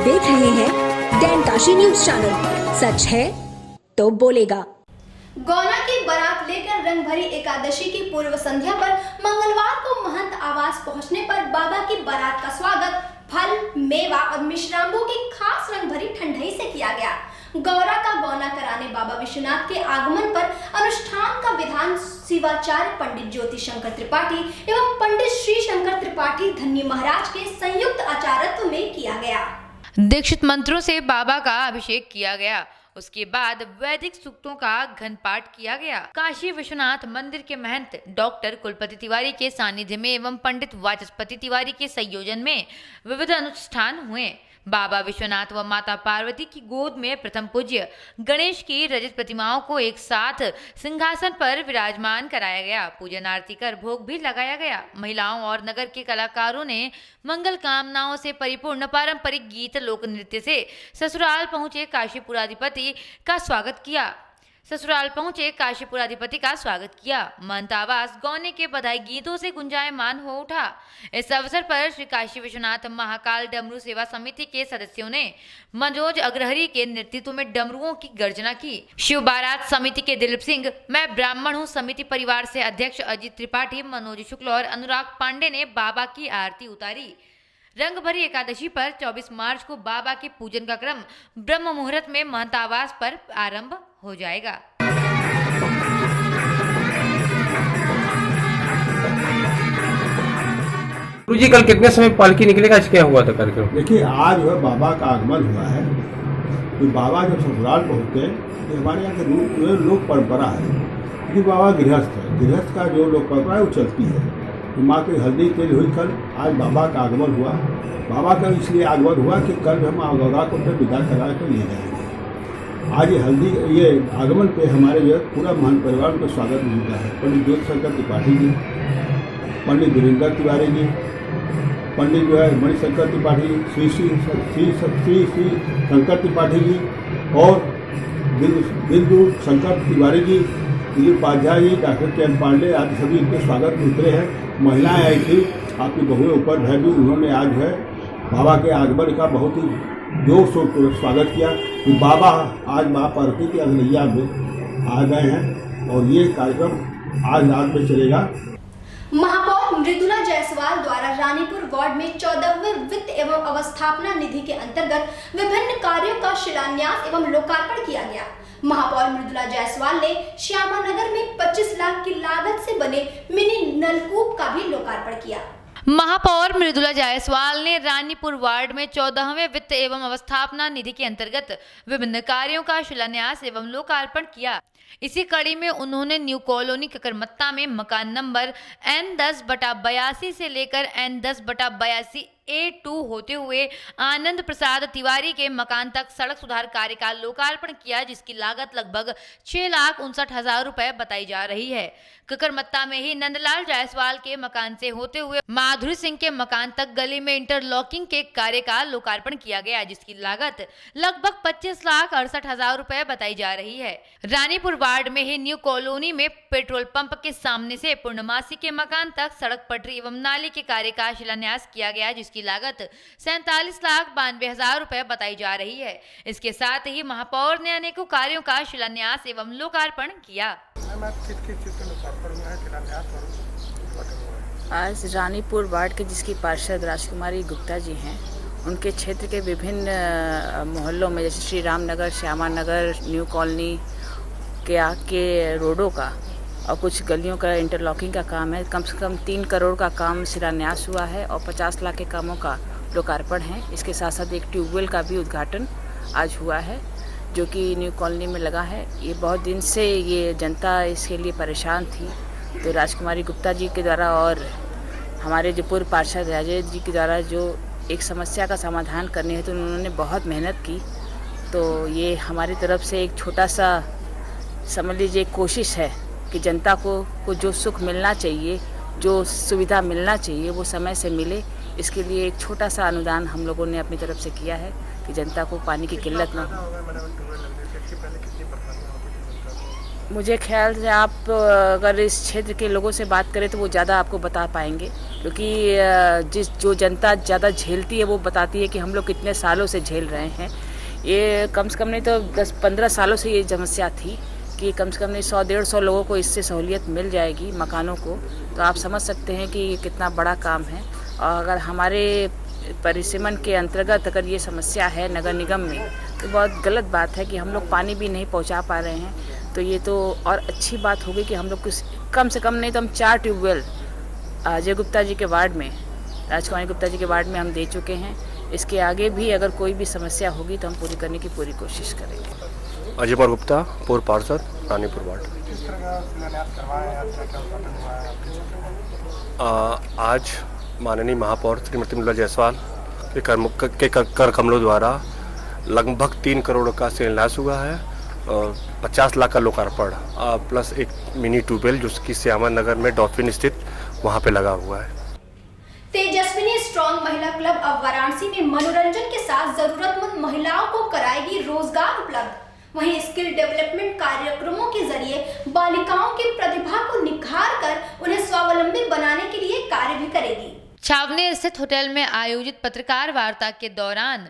देख रहे हैं डैनकाशी न्यूज चैनल। सच है तो बोलेगा। गौना की बारात लेकर रंग भरी एकादशी की पूर्व संध्या पर मंगलवार को महंत आवास पहुंचने पर बाबा की बारात का स्वागत फल, मेवा और मिश्राम्बों की खास रंग भरी ठंडई से किया गया। गौरा का गौना कराने बाबा विश्वनाथ के आगमन पर अनुष्ठान का विधान शिवाचार्य पंडित ज्योति शंकर त्रिपाठी एवं पंडित श्री शंकर त्रिपाठी धन्य महाराज के संयुक्त आचार्यत्व में किया गया। दीक्षित मंत्रों से बाबा का अभिषेक किया गया। उसके बाद वैदिक सूक्तों का घन पाठ किया गया। काशी विश्वनाथ मंदिर के महंत डॉक्टर कुलपति तिवारी के सानिध्य में एवं पंडित वाचस्पति तिवारी के संयोजन में विविध अनुष्ठान हुए। बाबा विश्वनाथ व माता पार्वती की गोद में प्रथम पूज्य गणेश की रजत प्रतिमाओं को एक साथ सिंहासन पर विराजमान कराया गया। पूजन आरती कर भोग भी लगाया गया। महिलाओं और नगर के कलाकारों ने मंगल कामनाओं से परिपूर्ण पारंपरिक गीत लोक नृत्य से ससुराल पहुंचे काशीपुराधिपति का स्वागत किया। महंत आवास गौने के बधाई गीतों से गुंजायमान हो उठा। इस अवसर पर श्री काशी विश्वनाथ महाकाल डमरू सेवा समिति के सदस्यों ने मनोज अग्रहरी के नेतृत्व में डमरुओं की गर्जना की। शिव बारात समिति के दिलीप सिंह, मैं ब्राह्मण हूँ समिति परिवार से अध्यक्ष अजित त्रिपाठी, मनोज शुक्ल और अनुराग पांडे ने बाबा की आरती उतारी। रंग भरी एकादशी पर 24 मार्च को बाबा के पूजन का क्रम ब्रह्म मुहूर्त में महंत आवास पर आरंभ हो जाएगा। गुरुजी कल कितने समय पालकी निकलेगा, आज क्या हुआ था कार्यक्रम? देखिए, आज जो है बाबा का आगमन हुआ है। तो बाबा जब ससुराल पहुँचते हैं तो हमारे यहाँ के लोक परंपरा है कि बाबा गृहस्थ है, गृहस्थ का जो लोक परंपरा है वो चलती है। तो माँ की हल्दी तेल हुई कल, आज बाबा का आगमन हुआ। बाबा का इसलिए आगमन हुआ कि कल हम गौरा को फिर विदा करा कर ले जाएंगे। आज ये आगमन पे हमारे जो पूरा महंत परिवार को स्वागत मिलता है। पंडित ज्योति शंकर त्रिपाठी जी, पंडित वीरेंद्र तिवारी जी, पंडित जो है मणिशंकर त्रिपाठी, श्री शंकर त्रिपाठी जी और बिंदु शंकर तिवारी जी, दिलीप उपाध्याय जी, डॉक्टर के एन पांडे आदि सभी इनके स्वागत में उतरे हैं। महिलाएं आई थी, आपकी बहुएं ऊपर है भी, उन्होंने आज है बाबा के आगमन का बहुत ही जोर शोर पूर्वक स्वागत किया कि बाबा आज माँ पार्वती की अगनैया में आ गए हैं और ये कार्यक्रम आज रात में चलेगा। महापौर मृदुला जायसवाल द्वारा रानीपुर वार्ड में 14वें वित्त एवं अवस्थापना निधि के अंतर्गत विभिन्न कार्यों का शिलान्यास एवं लोकार्पण किया गया। महापौर मृदुला जायसवाल ने श्यामानगर में 25 लाख की लागत से बने मिनी नलकूप का भी लोकार्पण किया। महापौर मृदुला जायसवाल ने रानीपुर वार्ड में 14वें वित्त एवं अवस्थापना निधि के अंतर्गत विभिन्न कार्यों का शिलान्यास एवं लोकार्पण किया। इसी कड़ी में उन्होंने न्यू कॉलोनी ककरमत्ता में मकान नंबर N10/82 से लेकर N10/82 A2 होते हुए आनंद प्रसाद तिवारी के मकान तक सड़क सुधार कार्य का लोकार्पण किया, जिसकी लागत लगभग 6,59,000 रुपए बताई जा रही है। ककरमत्ता में ही नंदलाल जायसवाल के मकान से होते हुए माधुरी सिंह के मकान तक गली में इंटरलॉकिंग के कार्य का लोकार्पण किया गया, जिसकी लागत लगभग 25,68,000 रुपए बताई जा रही है। रानीपुर वार्ड में ही न्यू कॉलोनी में पेट्रोल पंप के सामने से पूर्णमासी के मकान तक सड़क पटरी एवं नाली के कार्य का शिलान्यास किया गया, जिसकी लागत 47,92,000 रुपए बताई जा रही है। इसके साथ ही महापौर ने अनेकों कार्यों का शिलान्यास एवं लोकार्पण किया। आज रानीपुर वार्ड के जिसकी पार्षद राजकुमारी गुप्ता जी हैं, उनके क्षेत्र के विभिन्न मोहल्लों में जैसे श्री राम नगर, श्यामा नगर, न्यू कॉलोनी के रोडों का और कुछ गलियों का इंटरलॉकिंग का काम है। कम से कम 3 करोड़ का काम शिलान्यास हुआ है और 50 लाख के कामों का लोकार्पण है। इसके साथ साथ एक ट्यूबवेल का भी उद्घाटन आज हुआ है जो कि न्यू कॉलोनी में लगा है। ये बहुत दिन से ये जनता इसके लिए परेशान थी, तो राजकुमारी गुप्ता जी के द्वारा और हमारे जो पूर्व पार्षद राजेश जी के द्वारा जो एक समस्या का समाधान करने हेतु तो उन्होंने बहुत मेहनत की। तो ये हमारी तरफ से एक छोटा सा समझ लीजिए कोशिश है कि जनता को जो सुख मिलना चाहिए, जो सुविधा मिलना चाहिए वो समय से मिले। इसके लिए एक छोटा सा अनुदान हम लोगों ने अपनी तरफ से किया है कि जनता को पानी की किल्लत ना हो। मुझे ख्याल से आप अगर इस क्षेत्र के लोगों से बात करें तो वो ज़्यादा आपको बता पाएंगे। क्योंकि जो जनता ज़्यादा झेलती है वो बताती है कि हम लोग कितने सालों से झेल रहे हैं। ये कम से कम नहीं तो 10-15 सालों से ये समस्या थी कि कम से कम नहीं 100-150 लोगों को इससे सहूलियत मिल जाएगी मकानों को। तो आप समझ सकते हैं कि ये कितना बड़ा काम है। और अगर हमारे परिसीमन के अंतर्गत अगर ये समस्या है नगर निगम में, तो बहुत गलत बात है कि हम लोग पानी भी नहीं पहुंचा पा रहे हैं। तो ये तो और अच्छी बात होगी कि हम लोग कम से कम नहीं तो हम 4 ट्यूबवेल अजय गुप्ता जी के वार्ड में, राजकुमारी गुप्ता जी के वार्ड में हम दे चुके हैं। इसके आगे भी अगर कोई भी समस्या होगी तो हम पूरी करने की पूरी कोशिश करेंगे। अजय कुमार गुप्ता, पूर्व पार्षद, रानीपुर वार्ड। किस तरह का शिलान्यास करवाया है, क्या उद्घाटन हुआ है आपके क्षेत्र में? आज माननीय महापौर श्रीमती मृदुला जायसवाल के कर कमलों द्वारा लगभग 3 करोड़ का शिलान्यास हुआ है और 50 लाख का लोकार्पण प्लस एक मिनी ट्यूबवेल जो कि श्यामा नगर में डॉल्फिन स्थित वहाँ पे लगा हुआ है। तेजस्विनी स्ट्रॉन्ग महिला क्लब अब वाराणसी में मनोरंजन के साथ जरूरतमंद महिलाओं को कराएगी रोजगार उपलब्ध। वहीं स्किल डेवलपमेंट कार्यक्रमों के जरिए बालिकाओं की प्रतिभा को निखार कर उन्हें स्वावलंबी बनाने के लिए कार्य भी करेगी। छावनी स्थित होटल में आयोजित पत्रकार वार्ता के दौरान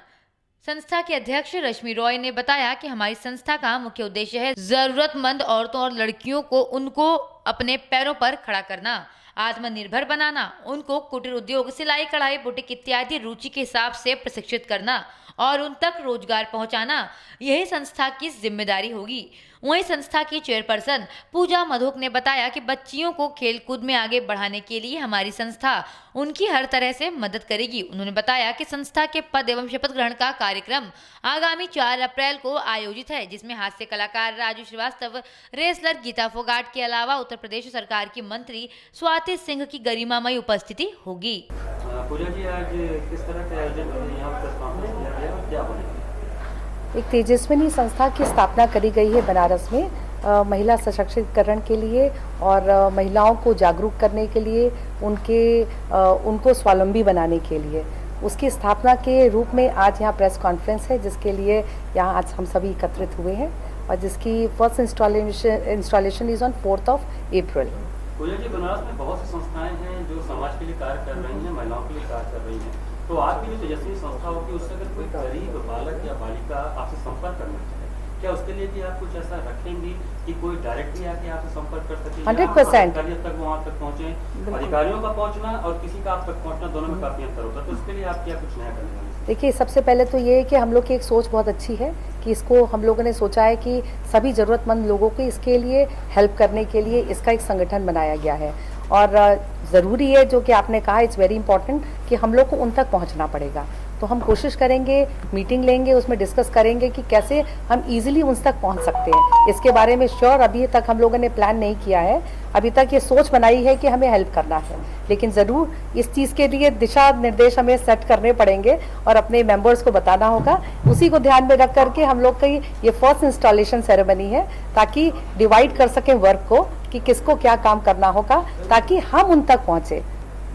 संस्था के अध्यक्ष रश्मि रॉय ने बताया कि हमारी संस्था का मुख्य उद्देश्य है जरूरतमंद औरतों और लड़कियों को उनको अपने पैरों पर खड़ा करना, आत्मनिर्भर बनाना, उनको कुटीर उद्योग, सिलाई कढ़ाई, बुटीक इत्यादि रुचि के हिसाब से प्रशिक्षित करना और उन तक रोजगार पहुंचाना, यही संस्था की जिम्मेदारी होगी। वहीं संस्था की चेयरपर्सन पूजा मधोक ने बताया कि बच्चियों को खेलकूद में आगे बढ़ाने के लिए हमारी संस्था उनकी हर तरह से मदद करेगी। उन्होंने बताया कि संस्था के पद एवं शपथ ग्रहण का कार्यक्रम आगामी 4 अप्रैल को आयोजित है, जिसमें हास्य कलाकार राजू श्रीवास्तव, रेसलर गीता फोगाट के अलावा उत्तर प्रदेश सरकार की मंत्री स्वाति सिंह की गरिमामयी उपस्थिति होगी। पूजा जी, आज किस तरह के आयोजन यहाँ प्रेस कॉन्फ्रेंस किया गया और क्या बनेगा? एक तेजस्विनी संस्था की स्थापना करी गई है बनारस में महिला सशक्तिकरण के लिए और महिलाओं को जागरूक करने के लिए, उनको स्वावलंबी बनाने के लिए। उसकी स्थापना के रूप में आज यहाँ प्रेस कॉन्फ्रेंस है, जिसके लिए यहाँ आज हम सभी एकत्रित हुए हैं और जिसकी फर्स्ट इंस्टॉलेशन इज ऑन 4 अप्रैल। पूजा जी, बनारस में बहुत सी संस्थाएं हैं जो समाज के लिए कार्य कर रही हैं, महिलाओं के लिए कार्य कर रही हैं। तो आपकी जो तेजस्वी संस्था होगी उससे अगर कोई गरीब बालक या बालिका आपसे संपर्क करना चाहे, क्या उसके लिए भी आप कुछ ऐसा रखेंगी कि कोई डायरेक्टली आके आपसे संपर्क कर सके? 100% तक वहाँ तक पहुँचे, अधिकारियों का पहुँचना और किसी का आप तक पहुँचना, दोनों में काफी अंतर होता है। तो उसके लिए आप क्या कुछ नया करने वाले? देखिए, सबसे पहले तो ये है कि हम लोग की एक सोच बहुत अच्छी है कि इसको हम लोगों ने सोचा है कि सभी ज़रूरतमंद लोगों को इसके लिए हेल्प करने के लिए इसका एक संगठन बनाया गया है। और ज़रूरी है, जो कि आपने कहा, इट्स वेरी इंपॉर्टेंट कि हम लोग को उन तक पहुंचना पड़ेगा। तो हम कोशिश करेंगे, मीटिंग लेंगे, उसमें डिस्कस करेंगे कि कैसे हम इजीली उन तक पहुंच सकते हैं। इसके बारे में श्योर अभी तक हम लोगों ने प्लान नहीं किया है, अभी तक ये सोच बनाई है कि हमें हेल्प करना है, लेकिन ज़रूर इस चीज़ के लिए दिशा निर्देश हमें सेट करने पड़ेंगे और अपने मेंबर्स को बताना होगा। उसी को ध्यान में रख करके हम लोग की ये फर्स्ट इंस्टॉलेशन सेरेमनी है, ताकि डिवाइड कर सकें वर्क को कि किसको क्या काम करना होगा, ताकि हम उन तक पहुँचे।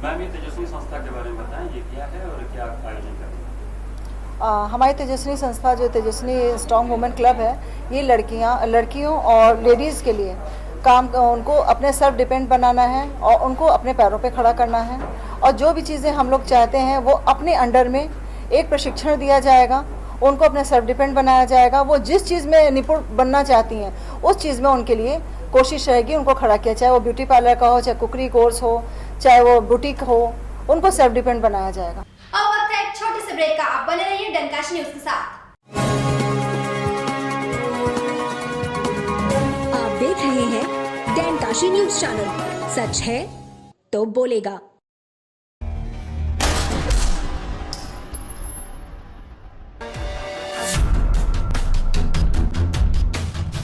मैम, ये तेजस्वी संस्था के बारे में बताएं, ये क्या है और क्या आयोजन करें? हमारी तेजस्विनी संस्था जो तेजस्विनी स्ट्रॉन्ग वुमेन क्लब है, ये लड़कियों और लेडीज़ के लिए उनको अपने सेल्फ डिपेंड बनाना है और उनको अपने पैरों पे खड़ा करना है। और जो भी चीज़ें हम लोग चाहते हैं वो अपने अंडर में एक प्रशिक्षण दिया जाएगा, उनको अपने सेल्फ डिपेंड बनाया जाएगा। वो जिस चीज़ में निपुण बनना चाहती हैं उस चीज़ में उनके लिए कोशिश रहेगी उनको खड़ा किया, चाहे वो ब्यूटी पार्लर का हो, चाहे कुकरी कोर्स हो, चाहे वो बुटीक हो, उनको सेल्फ डिपेंड बनाया जाएगा। अब वक्त है एक छोटे से ब्रेक का। आप बने रहिए डनकाशी न्यूज़ के साथ। आप देख रहे हैं डनकाशी न्यूज़ चैनल, सच है तो बोलेगा।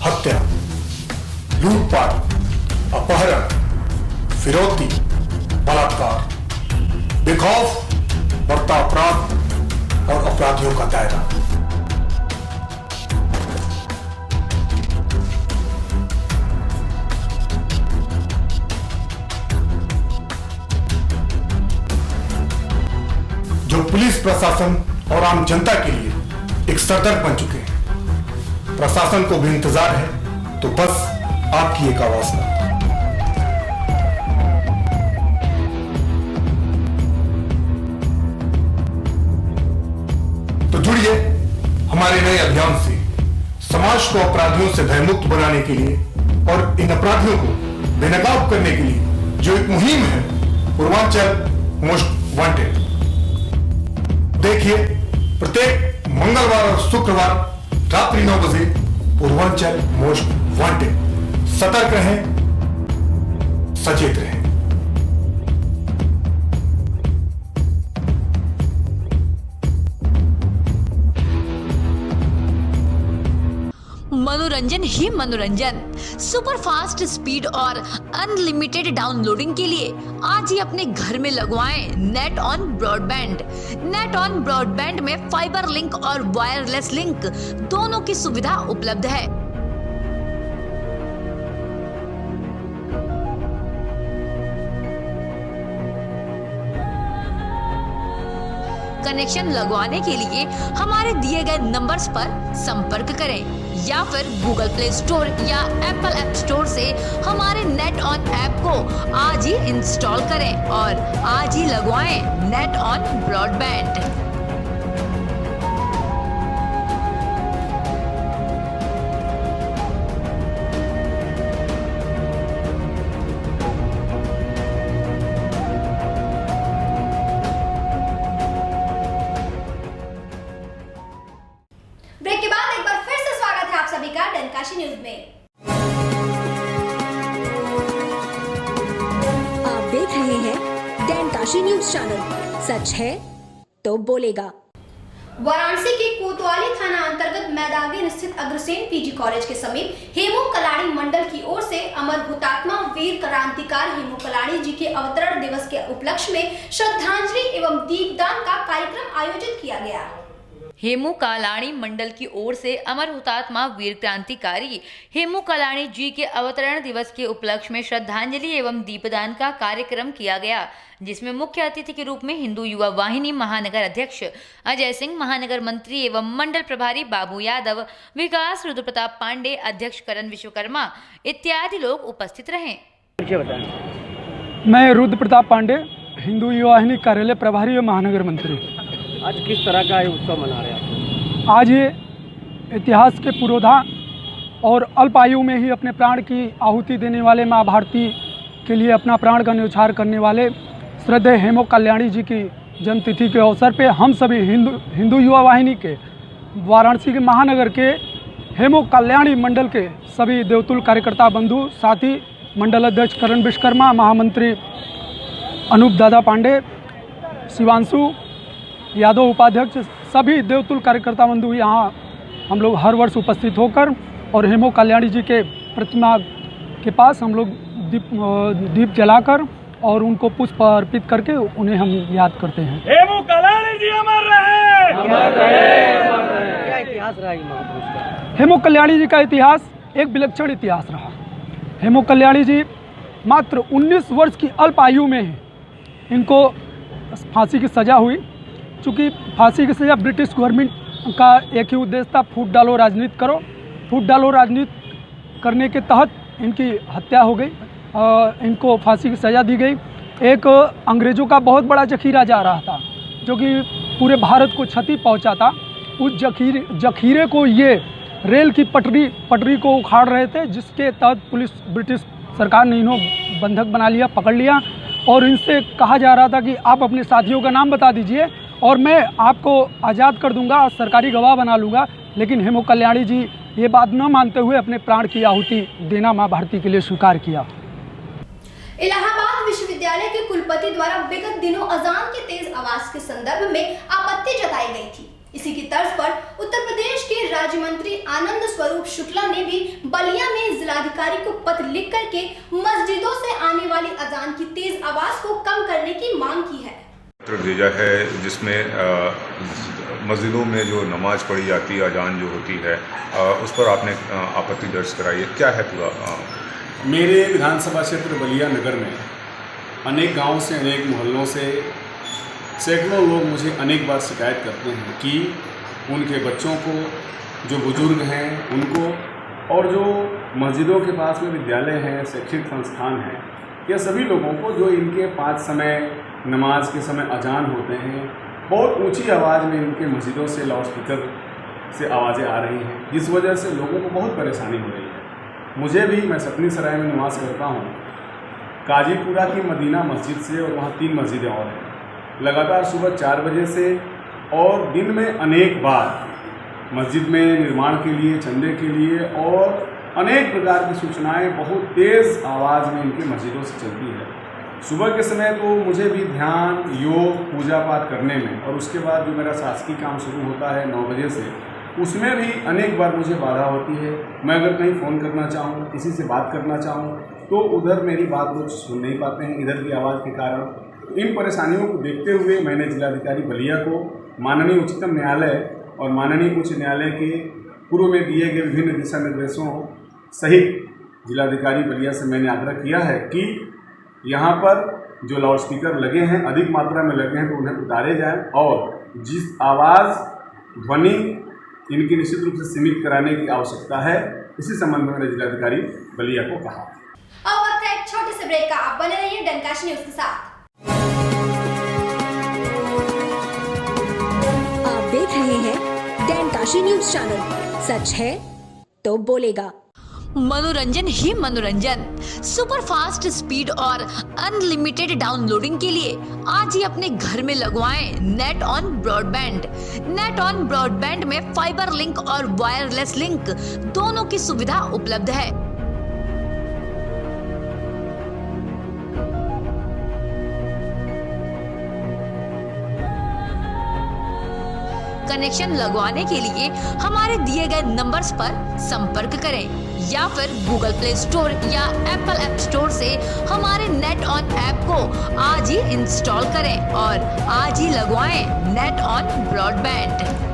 हत्या, लूटपाट, अपहरण, फिरौती, बलात्कार, बेखौफ बढ़ता अपराध और अपराधियों का दायरा। जो पुलिस प्रशासन और आम जनता के लिए एक सरदर्द बन चुके हैं। प्रशासन को भी इंतजार है, तो बस आपकी एक आवाज पर। जुड़िए हमारे नए अभियान से समाज को अपराधियों से भयमुक्त बनाने के लिए और इन अपराधियों को बेनकाब करने के लिए जो एक मुहिम है पूर्वांचल मोस्ट वांटेड। देखिए प्रत्येक मंगलवार और शुक्रवार रात्रि 9 बजे पूर्वांचल मोस्ट वांटेड। सतर्क रहें, सचेत रहें। मनोरंजन ही मनोरंजन, सुपर फास्ट स्पीड और अनलिमिटेड डाउनलोडिंग के लिए आज ही अपने घर में लगवाएं net on broadband. Net on broadband में फाइबर लिंक और वायरलेस लिंक दोनों की सुविधा उपलब्ध है। कनेक्शन लगवाने के लिए हमारे दिए गए नंबर्स पर संपर्क करें या फिर गूगल प्ले स्टोर या एप्पल ऐप स्टोर से हमारे नेट ऑन ऐप को आज ही इंस्टॉल करें और आज ही लगवाएं नेट ऑन ब्रॉडबैंड। ब्रेक के बाद एक बार फिर से स्वागत है आप सभी का डनकाशी न्यूज में। आप देख रहे हैं डनकाशी न्यूज चैनल, सच है तो बोलेगा। वाराणसी के कोतवाली थाना अंतर्गत मैदागिन स्थित अग्रसेन पीजी कॉलेज के समीप हेमू कलाड़ी मंडल की ओर से अमर हुतात्मा वीर क्रांतिकार हेमू कलाड़ी जी के अवतरण दिवस के उपलक्ष्य में श्रद्धांजलि एवं दीपदान का कार्यक्रम आयोजित किया गया। हेमू कालाणी मंडल की ओर से अमर हुतात्मा वीर क्रांतिकारी हेमू कालाणी जी के अवतरण दिवस के उपलक्ष्य में श्रद्धांजलि एवं दीपदान का कार्यक्रम किया गया, जिसमें मुख्य अतिथि के रूप में हिंदू युवा वाहिनी महानगर अध्यक्ष अजय सिंह, महानगर मंत्री एवं मंडल प्रभारी बाबू यादव, विकास रुद्र प्रताप पांडे, अध्यक्ष करण विश्वकर्मा इत्यादि लोग उपस्थित रहे। मैं रुद्र प्रताप पांडे, हिंदू युवा वाहिनी कार्यालय प्रभारी और महानगर मंत्री। आज किस तरह का उत्सव मना रहे हैं? आज ये इतिहास के पुरोधा और अल्प आयु में ही अपने प्राण की आहुति देने वाले माँ भारती के लिए अपना प्राण का न्यौछावर करने वाले श्रद्धेय हेमू कल्याणी जी की जन्मतिथि के अवसर पे हम सभी हिंदू युवा वाहिनी के वाराणसी के महानगर के हेमू कल्याणी मंडल के सभी देवतुल कार्यकर्ता बंधु, साथ ही मंडल अध्यक्ष करण विश्वकर्मा, महामंत्री अनूप दादा पांडे, शिवांशु यादव उपाध्यक्ष, सभी देवतुल कार्यकर्ता बंधु यहाँ हम लोग हर वर्ष उपस्थित होकर और हेमू कल्याणी जी के प्रतिमा के पास हम लोग दीप जलाकर और उनको पुष्प अर्पित करके उन्हें हम याद करते हैं। हेमू कल्याणी जी अमर रहे, अमर रहे। क्या इतिहास रहा है महापुरुष का? हेमू कल्याणी जी का इतिहास एक विलक्षण इतिहास रहा। हेमू कल्याणी जी मात्र 19 वर्ष की अल्प आयु में ही इनको फांसी की सजा हुई। चूँकि फांसी की सज़ा ब्रिटिश गवर्नमेंट का एक ही उद्देश्य था, फूट डालो राजनीति करो। फूट डालो राजनीति करने के तहत इनकी हत्या हो गई, इनको फांसी की सज़ा दी गई। एक अंग्रेज़ों का बहुत बड़ा जखीरा जा रहा था जो कि पूरे भारत को क्षति पहुंचा था। उस जखीरे को ये रेल की पटरी को उखाड़ रहे थे, जिसके तहत ब्रिटिश सरकार ने इन्हों बंधक बना लिया, पकड़ लिया और इनसे कहा जा रहा था कि आप अपने साथियों का नाम बता दीजिए और मैं आपको आज़ाद कर दूंगा, सरकारी गवाह बना लूँगा। लेकिन हेमू कल्याणी जी ये बात न मानते हुए अपने प्राण की आहुति देना माँ भारती के लिए स्वीकार किया। इलाहाबाद विश्वविद्यालय के कुलपति द्वारा विगत दिनों अजान की तेज आवाज के संदर्भ में आपत्ति जताई गई थी। इसी की तर्ज पर उत्तर प्रदेश के राज्य मंत्री आनंद स्वरूप शुक्ला ने भी बलिया में जिलाधिकारी को पत्र लिख करके मस्जिदों से आने वाली अजान की तेज आवाज को कम करने की मांग की है। पत्र भेजा है जिसमें मस्जिदों में जो नमाज पढ़ी जाती है, अजान जो होती है, उस पर आपने आपत्ति दर्ज कराई है। क्या है पूरा? मेरे विधानसभा क्षेत्र बलिया नगर में अनेक गांवों से, अनेक मोहल्लों से सैकड़ों लोग मुझे अनेक बार शिकायत करते हैं कि उनके बच्चों को, जो बुजुर्ग हैं उनको, और जो मस्जिदों के पास में विद्यालय हैं, शैक्षणिक संस्थान हैं, या सभी लोगों को जो इनके 5 समय नमाज के समय अजान होते हैं बहुत ऊंची आवाज़ में इनके मस्जिदों से लाउड स्पीकर से आवाज़ें आ रही हैं, जिस वजह से लोगों को बहुत परेशानी हो रही है। मुझे भी, मैं सतनी सराय में निवास करता हूँ, काजीपुरा की मदीना मस्जिद से और वहाँ 3 मस्जिदें और हैं, लगातार सुबह 4 बजे से और दिन में अनेक बार मस्जिद में निर्माण के लिए, चंदे के लिए और अनेक प्रकार की सूचनाएं बहुत तेज़ आवाज़ में इनकी मस्जिदों से चलती है। सुबह के समय तो मुझे भी ध्यान, योग, पूजा पाठ करने में और उसके बाद जो मेरा शासकीय काम शुरू होता है 9 बजे से, उसमें भी अनेक बार मुझे बाधा होती है। मैं अगर कहीं फ़ोन करना चाहूँ, किसी से बात करना चाहूँ, तो उधर मेरी बात लोग सुन नहीं पाते हैं इधर की आवाज़ के कारण। इन परेशानियों को देखते हुए मैंने जिलाधिकारी बलिया को माननीय उच्चतम न्यायालय और माननीय उच्च न्यायालय के पूर्व में दिए गए विभिन्न दिशा निर्देशों सहित जिलाधिकारी बलिया से मैंने आग्रह किया है कि यहाँ पर जो लाउड स्पीकर लगे हैं, अधिक मात्रा में लगे हैं, तो उन्हें उतारे जाएं और जिस आवाज़, ध्वनि इनकी निश्चित रूप से सीमित कराने की आवश्यकता है, इसी संबंध में मैंने जिलाधिकारी बलिया को कहा। अब वक्त है एक छोटे से ब्रेक का। आप बने रहिए डनकाशी न्यूज़ के साथ। आप देख रहे हैं डनकाशी न्यूज़ चैनल। सच है तो बोलेगा। मनोरंजन ही मनोरंजन, सुपर फास्ट स्पीड और अनलिमिटेड डाउनलोडिंग के लिए आज ही अपने घर में लगवाएं net on broadband. Net on broadband में फाइबर लिंक और वायरलेस लिंक दोनों की सुविधा उपलब्ध है। कनेक्शन लगवाने के लिए हमारे दिए गए नंबर्स पर संपर्क करें या फिर गूगल प्ले स्टोर या एप्पल ऐप स्टोर से हमारे नेट ऑन ऐप को आज ही इंस्टॉल करें और आज ही लगवाएं नेट ऑन ब्रॉडबैंड।